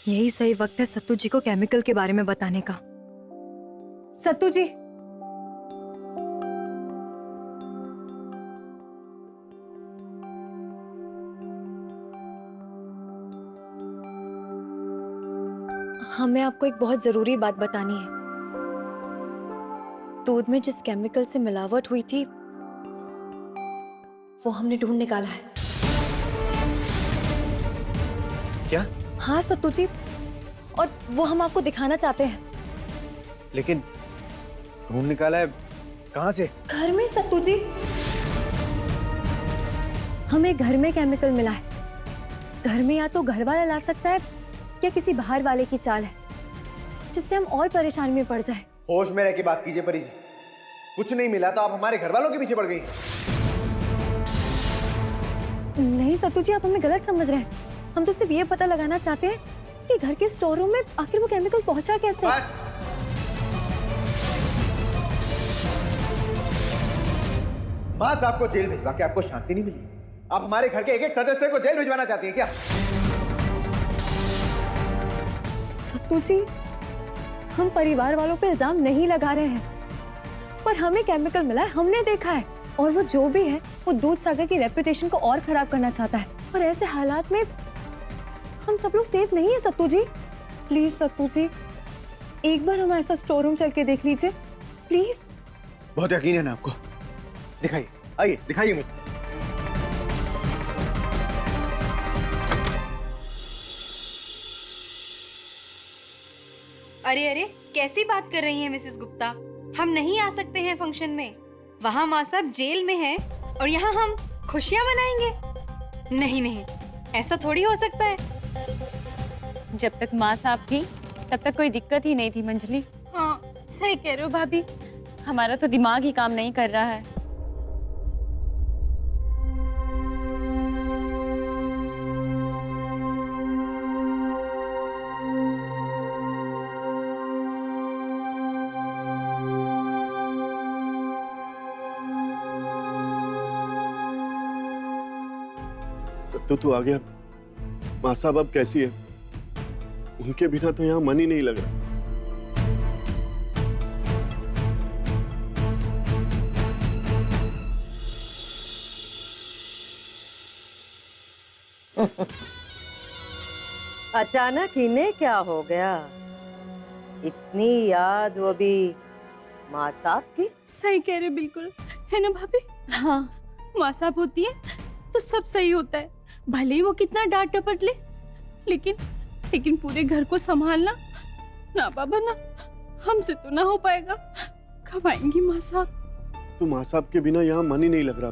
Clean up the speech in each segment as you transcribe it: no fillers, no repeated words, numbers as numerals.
यही सही वक्त है सत्तू जी को केमिकल के बारे में बताने का। सत्तू जी, हमें आपको एक बहुत जरूरी बात बतानी है। दूध में जिस केमिकल से मिलावट हुई थी वो हमने ढूंढ निकाला है। क्या? हाँ सत्तू जी, और वो हम आपको दिखाना चाहते हैं। लेकिन ढूंढ निकाला है कहाँ से? घर में सत्तू जी, हमें घर में केमिकल मिला है। घर में या तो घर वाला ला सकता है या किसी बाहर वाले की चाल है, जिससे हम और परेशानी में पड़ जाए। होश में रह के बात कीजिए परी जी। कुछ नहीं मिला तो आप हमारे घर वालों के पीछे पड़ गई। नहीं सत्तू जी, आप हमें गलत समझ रहे हैं। हम तो सिर्फ ये पता लगाना चाहते हैं कि घर के स्टोर रूम में आखिर वो केमिकल पहुंचा कैसे। बस। माँ साहब को जेल भिजवा के आपको शांति नहीं मिली? आप हमारे घर के एक एक सदस्य को जेल भिजवाना चाहती हैं क्या? सत्तू जी, हम परिवार वालों पे इल्जाम नहीं लगा रहे हैं, पर हमें केमिकल मिला है, हमने देखा है। और वो जो भी है वो दूध सागर की रेपुटेशन को और खराब करना चाहता है। और ऐसे हालात में हम सब लोग सेफ नहीं है सत्तू जी। प्लीज सत्तू जी, एक बार हमारे साथ स्टोर रूम चल के देख लीजिए प्लीज। बहुत यकीन है ना आपको? दिखाइए, आइए दिखाइए मुझे। अरे अरे, कैसी बात कर रही हैं मिसेस गुप्ता? हम नहीं आ सकते हैं फंक्शन में। वहाँ माँ साहब जेल में हैं और यहाँ हम खुशियाँ मनाएंगे? नहीं नहीं, ऐसा थोड़ी हो सकता है। जब तक माँ साहब थी तब तक कोई दिक्कत ही नहीं थी मंजली। हाँ, सही कह रहे हो भाभी। हमारा तो दिमाग ही काम नहीं कर रहा है। सत्तू तो आ गया। माँ साहब अब कैसी है? उनके बिना तो यहाँ मन ही नहीं लग रहा। अचानक इन्हें क्या हो गया? इतनी याद वो भी माँ साहब की। सही कह रहे, बिल्कुल है ना भाभी? हाँ, माँ साहब होती है तो सब सही होता है। भले ही वो कितना डांट डपट ले, लेकिन पूरे घर को संभालना ना बाबा ना, हमसे तो ना हो पाएगा। कब आएंगी माँ साहब? तो माँ साहब के बिना यहाँ मन ही नहीं लग रहा।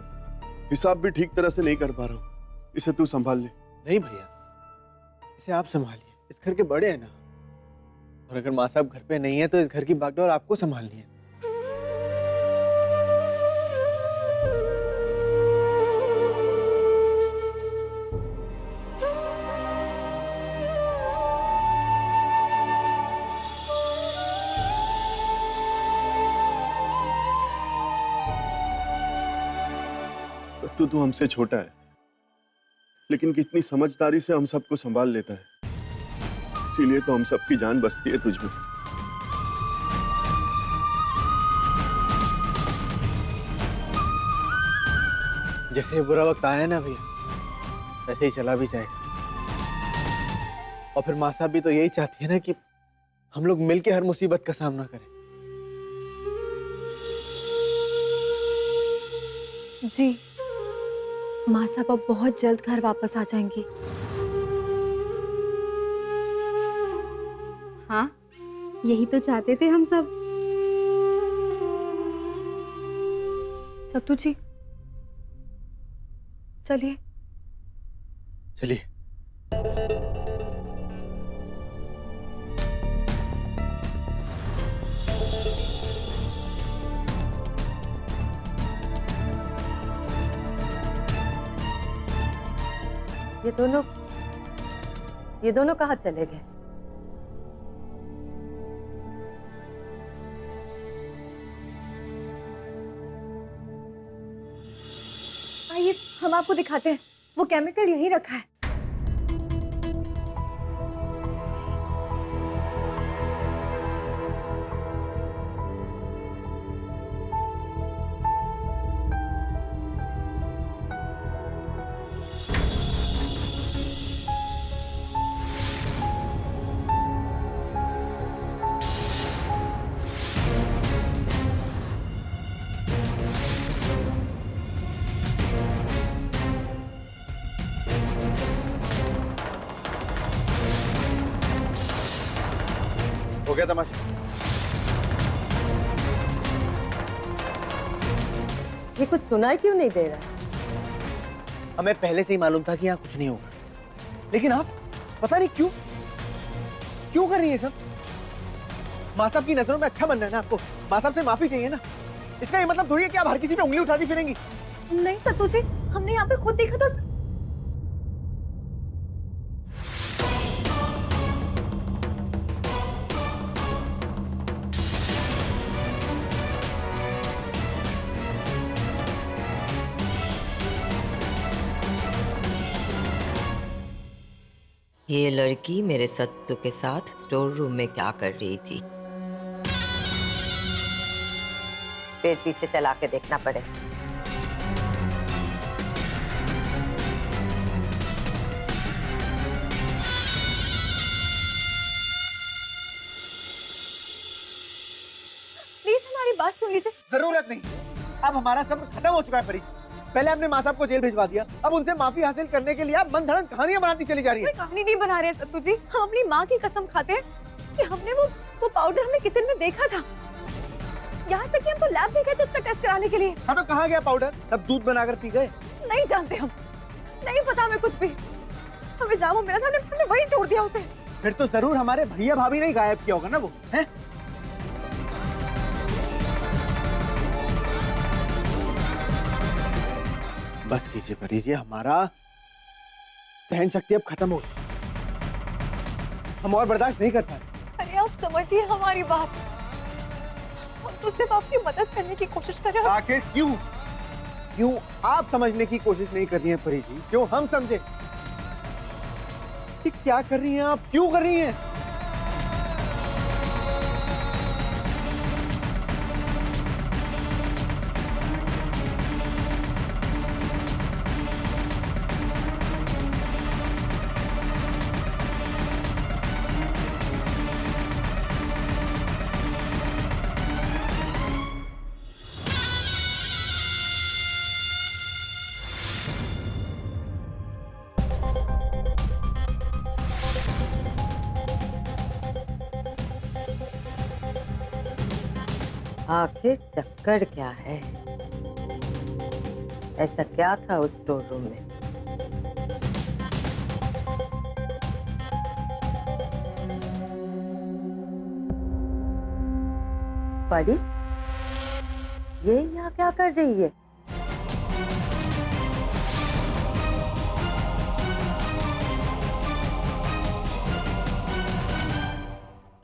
हिसाब भी ठीक तरह से नहीं कर पा रहा हूँ। इसे तू संभाल ले। नहीं भैया, इसे आप संभालिए। इस घर के बड़े हैं ना, और अगर माँ साहब घर पे नहीं है तो इस घर की बागडोर आपको संभालनी है। तू हमसे छोटा है, लेकिन कितनी समझदारी से हम सबको संभाल लेता है। इसीलिए तो हम सबकी जान बसती है तुझ में। जैसे बुरा वक्त आया ना भैया, वैसे ही चला भी जाएगा। और फिर माँ साहब भी तो यही चाहती है ना कि हम लोग मिलके हर मुसीबत का सामना करें। जी, माँ साहब अब बहुत जल्द घर वापस आ जाएंगी। हाँ, यही तो चाहते थे हम सब। सत्तू जी, चलिए। चलिए। ये दोनों कहाँ चले गए? आइए हम आपको दिखाते हैं, वो केमिकल यहीं रखा है। हो गया तमाशा। ये कुछ सुनाई क्यों नहीं दे रहा? हमें पहले से ही मालूम था कि यहाँ कुछ नहीं होगा, लेकिन आप पता नहीं क्यों क्यों कर रही है सब। माँ साहब की नजरों में अच्छा बनना है ना आपको, माँ साहब से माफी चाहिए ना। इसका ये मतलब थोड़ी है कि आप हर किसी पे उंगली उठाती फिरेंगी। नहीं सत्तू जी, हमने यहाँ पे खुद देखा था। ये लड़की मेरे सत्तू के साथ स्टोर रूम में क्या कर रही थी? पेट पीछे चला के देखना पड़े। प्लीज हमारी बात सुन लीजिए। जरूरत नहीं, अब हमारा सब्र खत्म हो चुका है परी। पहले हमने माँ साहब को जेल भिजवा दिया, अब उनसे माफी हासिल करने के लिए आप मन धड़न कहानियां बनाती चली जा रही है। कोई कहानी नहीं बना रहे हैं सत्तू जी, हम अपनी माँ की कसम खाते हैं कि हमने वो पाउडर हमने किचन में देखा था। यहाँ तक कि हम तो लैब में गए थे उसका टेस्ट कराने के लिए। हाँ तो कहाँ गया पाउडर? तब दूध बनाकर पी गए। नहीं जानते हम, नहीं पता हमें कुछ भी। हमें जहाँ वो मिला था हमने वही छोड़ दिया उसे। फिर तो जरूर हमारे भैया भाभी ने ही गायब किया होगा ना वो, हैं? बस कीजिए परी जी, हमारा सहन शक्ति अब खत्म हो गई। हम और बर्दाश्त नहीं कर पाए। अरे आप समझिए हमारी बात, हम तो सिर्फ आपकी मदद करने की कोशिश कर रहे हैं। आखिर क्यों आप समझने की कोशिश नहीं कर रही हैं परी जी? क्यों हम समझे कि क्या कर रही हैं आप, क्यों कर रही हैं? आखिर चक्कर क्या है? ऐसा क्या था उस स्टोर रूम में? परी, ये यहाँ क्या कर रही है?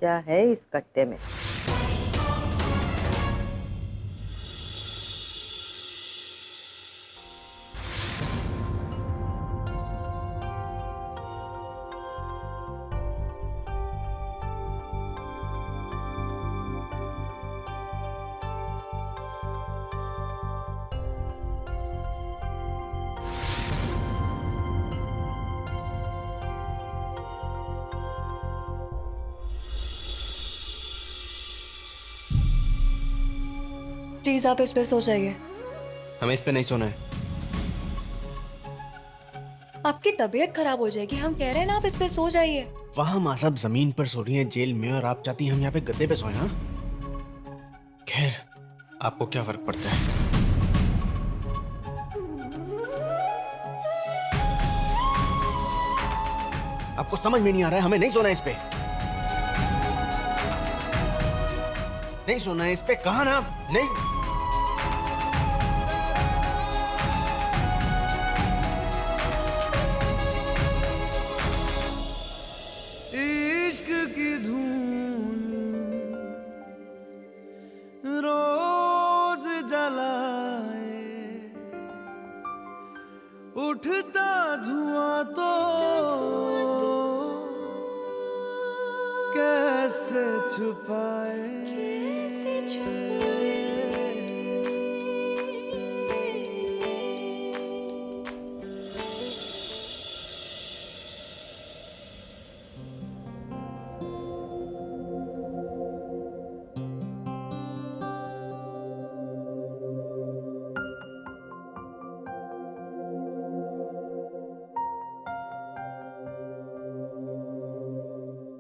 क्या है इस कट्टे में? प्लीज आप इस पे सो जाइए। हमें इस पे नहीं सोना है। आपकी तबीयत खराब हो जाएगी, हम कह रहे हैं ना आप इस पे सो जाइए। वहां माँ साहब जमीन पर सो रही हैं जेल में, और आप चाहती हैं हम यहाँ पे गद्दे पे सोए? हाँ, खैर आपको क्या फर्क पड़ता है? आपको समझ में नहीं आ रहा है? हमें नहीं सोना है इस पे, नहीं सोना है इस पे, कहा ना? नहीं। इश्क की धूल रोज जलाए, उठता धुआं तो कैसे छुपाए?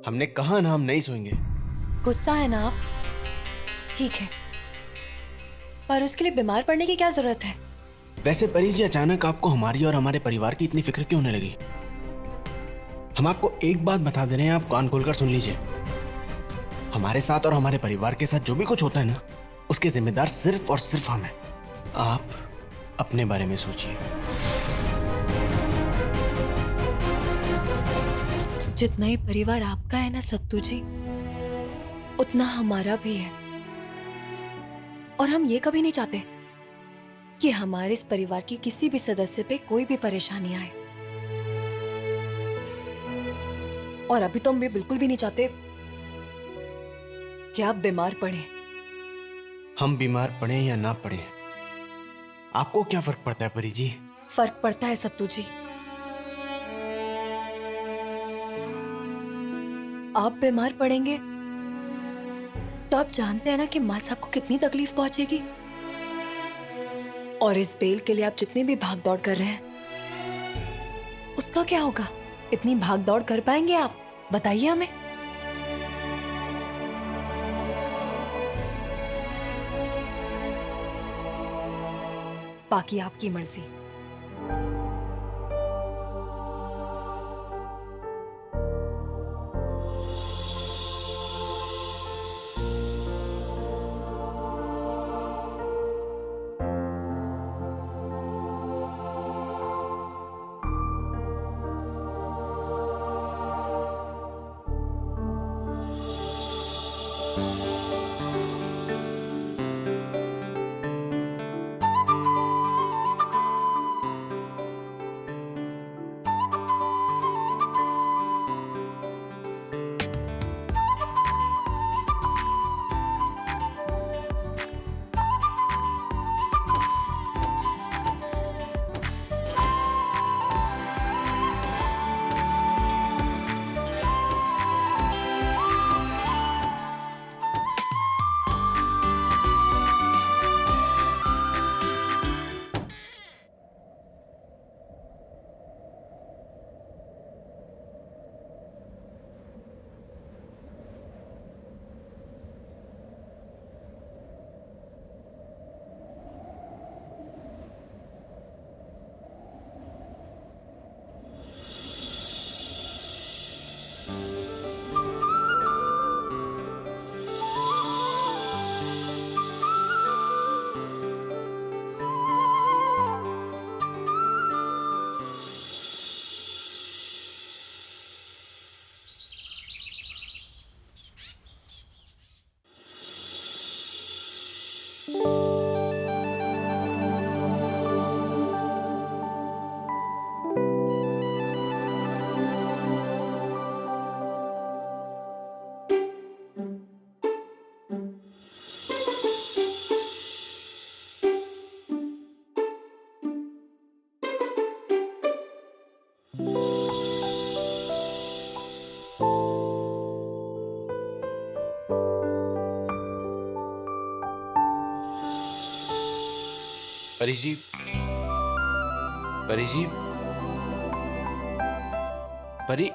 हमने कहा ना हम नहीं सोएंगे। गुस्सा है ना आप? ठीक है, पर उसके लिए बीमार पड़ने की क्या जरूरत है? वैसे परी जी, अचानक आपको हमारी और हमारे परिवार की इतनी फिक्र क्यों होने लगी? हम आपको एक बात बता दे रहे हैं, आप कान खोलकर सुन लीजिए। हमारे साथ और हमारे परिवार के साथ जो भी कुछ होता है ना, उसके जिम्मेदार सिर्फ और सिर्फ हम हैं। आप अपने बारे में सोचिए। जितना ही परिवार आपका है ना सत्तू जी, उतना हमारा भी है। और हम ये कभी नहीं चाहते कि हमारे इस परिवार के किसी भी सदस्य पे कोई भी परेशानी आए। और अभी तो हम भी बिल्कुल भी नहीं चाहते कि आप बीमार पड़े। हम बीमार पड़े या ना पड़े, आपको क्या फर्क पड़ता है परी जी? फर्क पड़ता है सत्तू जी। आप बीमार पड़ेंगे तो आप जानते हैं ना कि माँ साहब को कितनी तकलीफ पहुंचेगी। और इस बेल के लिए आप जितनी भी भाग दौड़ कर रहे हैं, उसका क्या होगा? इतनी भाग दौड़ कर पाएंगे आप? बताइए हमें। बाकी आपकी मर्जी। परी जी, परी जी, परी।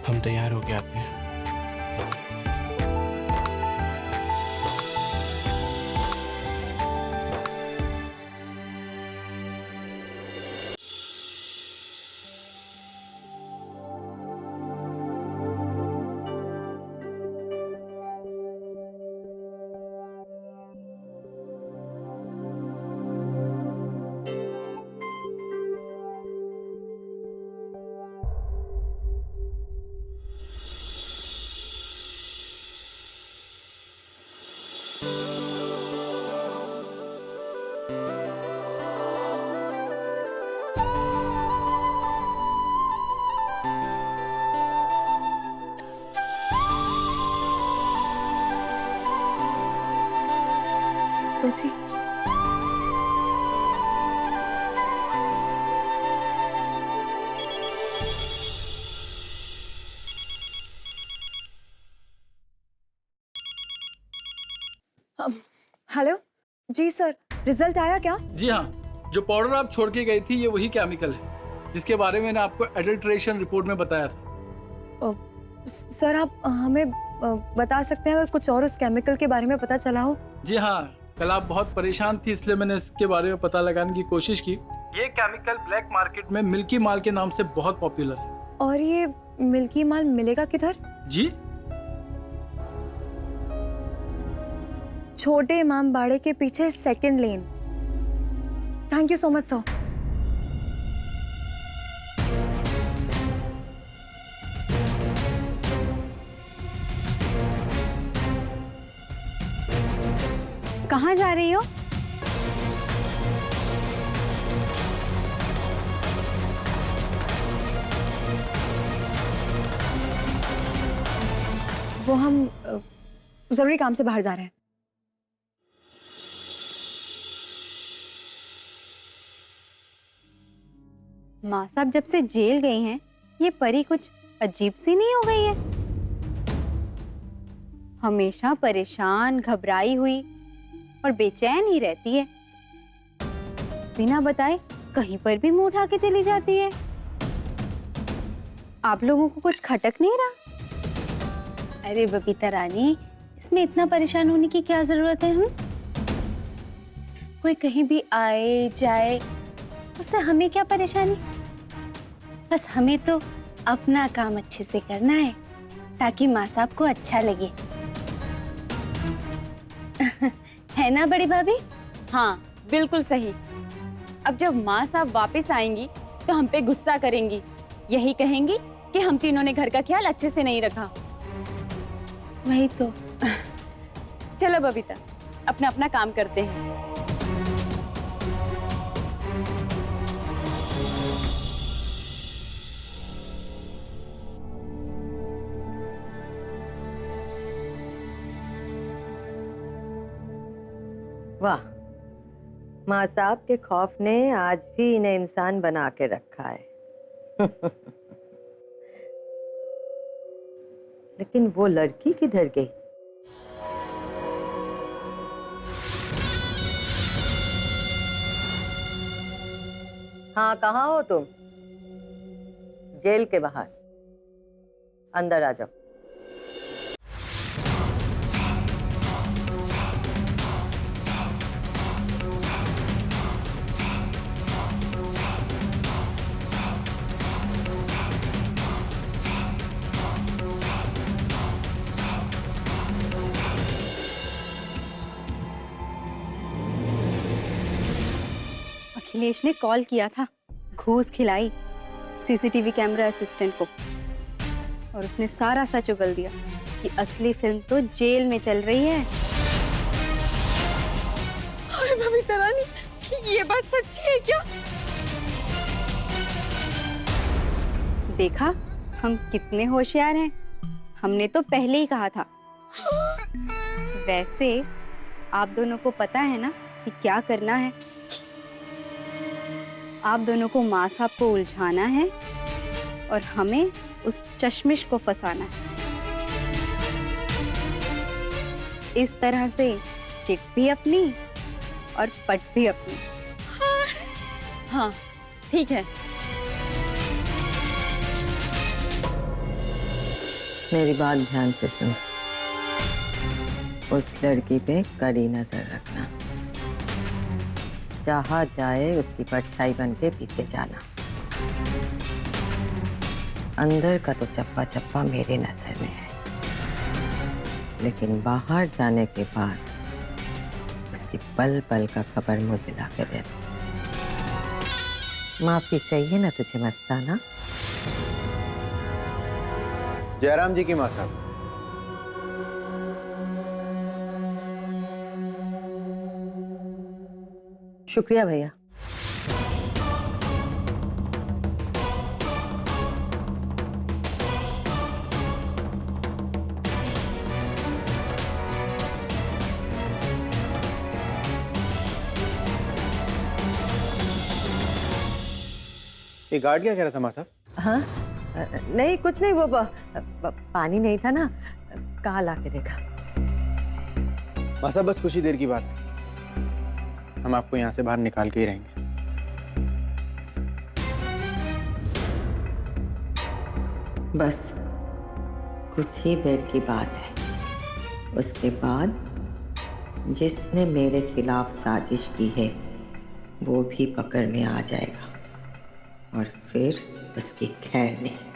हम तैयार होके आते हैं। तुलसी हेलो जी सर, रिजल्ट आया क्या? जी हाँ, जो पाउडर आप छोड़ के गई थी ये वही केमिकल है जिसके बारे में मैंने आपको एडल्ट्रेशन रिपोर्ट में बताया था। सर आप हमें बता सकते हैं अगर कुछ और उस केमिकल के बारे में पता चला हो? जी हाँ, कल आप बहुत परेशान थी इसलिए मैंने इसके बारे में पता लगाने की कोशिश की। ये केमिकल ब्लैक मार्केट में मिल्की माल के नाम से बहुत पॉपुलर है। और ये मिल्की माल मिलेगा किधर? जी, छोटे इमाम बाड़े के पीछे second lane. Thank you so much sir. कहाँ जा रही हो? वो हम जरूरी काम से बाहर जा रहे हैं। माँ साहब जब से जेल गई हैं, ये परी कुछ अजीब सी नहीं हो गई है? हमेशा परेशान, घबराई हुई और बेचैन ही रहती है। बिना बताए कहीं पर भी मुंह उठा के चली जाती है। आप लोगों को कुछ खटक नहीं रहा? अरे बबीता रानी, इसमें इतना परेशान होने की क्या जरूरत है? कोई कहीं भी आए जाए उससे हमें क्या परेशानी? बस हमें तो अपना काम अच्छे से करना है ताकि माँ साहब को अच्छा लगे। है ना बड़ी भाभी? हाँ, बिल्कुल सही। अब जब माँ साहब वापस आएंगी तो हम पे गुस्सा करेंगी, यही कहेंगी कि हम तीनों ने घर का ख्याल अच्छे से नहीं रखा। वही तो। चलो बबीता, अपना अपना काम करते हैं। वाह, माँ साहब के खौफ ने आज भी इन्हें इंसान बना के रखा है। लेकिन वो लड़की किधर गई? हाँ, कहाँ हो तुम? जेल के बाहर। अंदर आ जाओ। अखिलेश ने कॉल किया था, घूस खिलाई सीसीटीवी कैमरा असिस्टेंट को, और उसने सारा सच उगल दिया कि असली फिल्म तो जेल में चल रही है। हाय बबीता रानी, ये बात सच्ची है क्या? देखा, हम कितने होशियार हैं। हमने तो पहले ही कहा था। वैसे आप दोनों को पता है ना कि क्या करना है? आप दोनों को माँ साहब को उलझाना है और हमें उस चश्मिश को फंसाना है। इस तरह से चिट भी अपनी और पट भी अपनी। हाँ, ठीक है। मेरी बात ध्यान से सुन। उस लड़की पे कड़ी नजर रखना। जहाँ जाए उसकी परछाई बन के पीछे जाना। अंदर का तो चप्पा चप्पा मेरे नजर में है, लेकिन बाहर जाने के बाद उसकी पल पल का खबर मुझे ला के दे। माफी चाहिए ना तुझे मस्ताना? जयराम जी की माँ साहब। शुक्रिया भैया। ये गार्ड क्या कह रहा था माँ साहब? हाँ नहीं कुछ नहीं, वो पानी नहीं था ना, कहाँ ला के देखा। माँ साहब बस कुछ ही देर की बात है, हम आपको यहाँ से बाहर निकाल के ही रहेंगे। बस कुछ ही देर की बात है, उसके बाद जिसने मेरे खिलाफ साजिश की है वो भी पकड़ में आ जाएगा और फिर उसकी खैर नहीं।